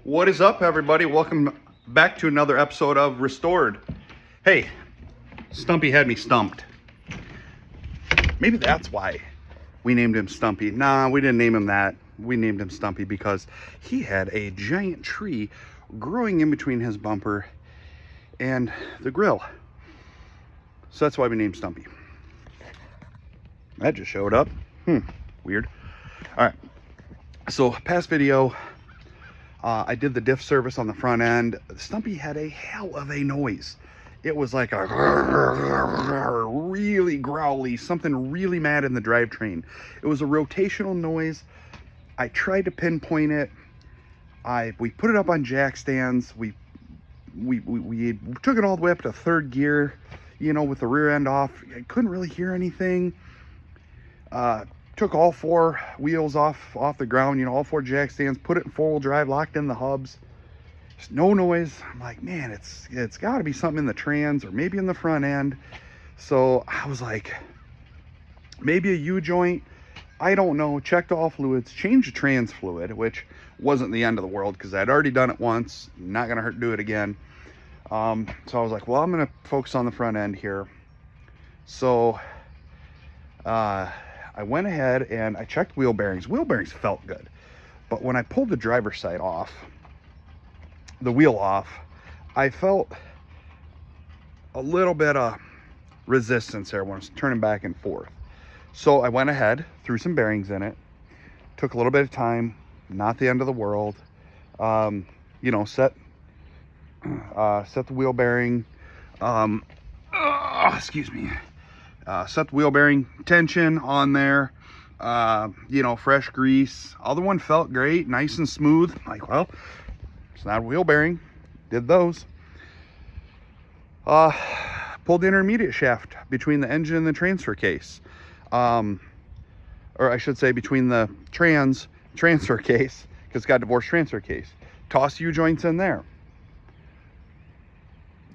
What is up, everybody? Welcome back to another episode of Restored. Hey, Stumpy had me stumped. Maybe that's why we named him Stumpy. Nah, we didn't name him that. We named him Stumpy because he had a giant tree growing in between his bumper and the grill. So that's why we named Stumpy. That just showed up. Weird. All right. So past video, I did the diff service on the front end. Stumpy had a hell of a noise. It was like a really growly, something really mad in the drivetrain. It was a rotational noise. I tried to pinpoint it. We put it up on jack stands. We took it all the way up to third gear, you know, with the rear end off. I couldn't really hear anything. Took all four wheels off the ground, you know, all four jack stands, put it in four-wheel drive, locked in the hubs. Just no noise. I'm like, man, it's got to be something in the trans or maybe in the front end. So I was like, maybe a U-joint. I don't know. Checked all fluids, changed the trans fluid, which wasn't the end of the world because I'd already done it once. Not gonna hurt to do it again. So I was like, well, I'm gonna focus on the front end here. So I went ahead and I checked wheel bearings. Wheel bearings felt good, but when I pulled the driver's side off, the wheel off, I felt a little bit of resistance there when I was turning back and forth. So I went ahead, threw some bearings in it, took a little bit of time, not the end of the world. You know, set the wheel bearing, excuse me. Set the wheel bearing tension on there, you know, fresh grease. Other one felt great, nice and smooth. Like, well, it's not a wheel bearing. Did those. Pulled the intermediate shaft between the engine and the transfer case. Or I should say between the transfer case, because it's got a divorce transfer case. Tossed U-joints in there.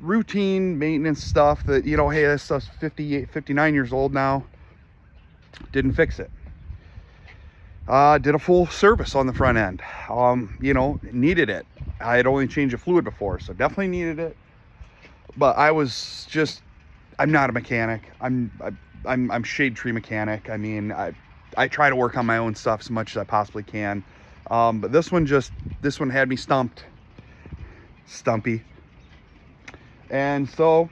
Routine maintenance stuff that, you know, hey, this stuff's 58, 59 years old now. Didn't fix it. Did a full service on the front end. You know, needed it. I had only changed a fluid before, so definitely needed it. But I'm not a mechanic. I'm shade tree mechanic. I mean, I try to work on my own stuff as much as I possibly can. But this one had me stumped. Stumpy. And so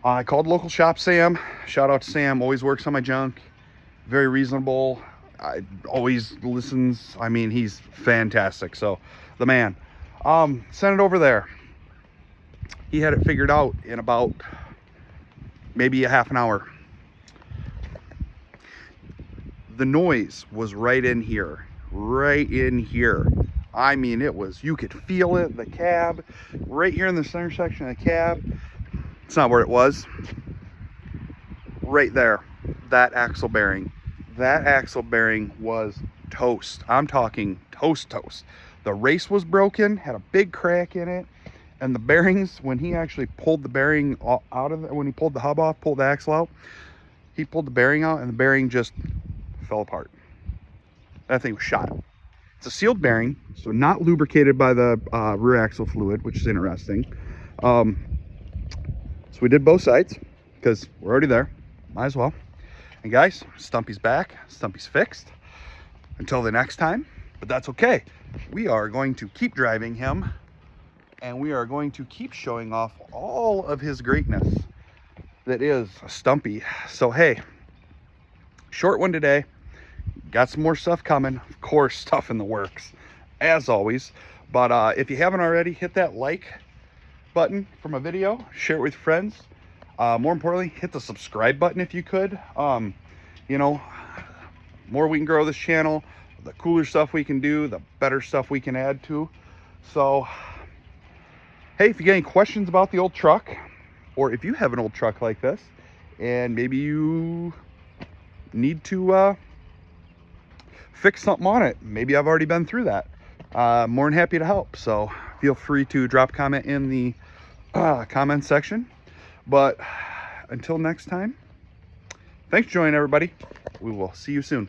I called local shop Sam. Shout out to Sam, always works on my junk. Very reasonable. Always listens. I mean, he's fantastic. So the man, sent it over there. He had it figured out in about maybe a half an hour. The noise was right in here. I mean, you could feel it, the cab, right here in the center section of the cab. It's not where it was. Right there, that axle bearing. That axle bearing was toast. I'm talking toast. The race was broken, had a big crack in it, and the bearings, when he actually pulled the bearing out of it, when he pulled the hub off, pulled the axle out, he pulled the bearing out, and the bearing just fell apart. That thing was shot. It's a sealed bearing, so not lubricated by the rear axle fluid, which is interesting. So we did both sides because we're already there. Might as well. And guys, Stumpy's back. Stumpy's fixed. Until the next time, but that's okay. We are going to keep driving him, and we are going to keep showing off all of his greatness that is Stumpy. So hey, short one today. Got some more stuff coming, of course, stuff in the works as always. But if you haven't already, hit that like button for my video, share it with friends. More importantly, hit the subscribe button if you could. You know, more we can grow this channel, the cooler stuff we can do, the better stuff we can add to. So hey, if you get any questions about the old truck, or if you have an old truck like this and maybe you need to fix something on it, maybe I've already been through that, more than happy to help. So feel free to drop a comment in the comment section. But until next time, thanks for joining, everybody. We will see you soon.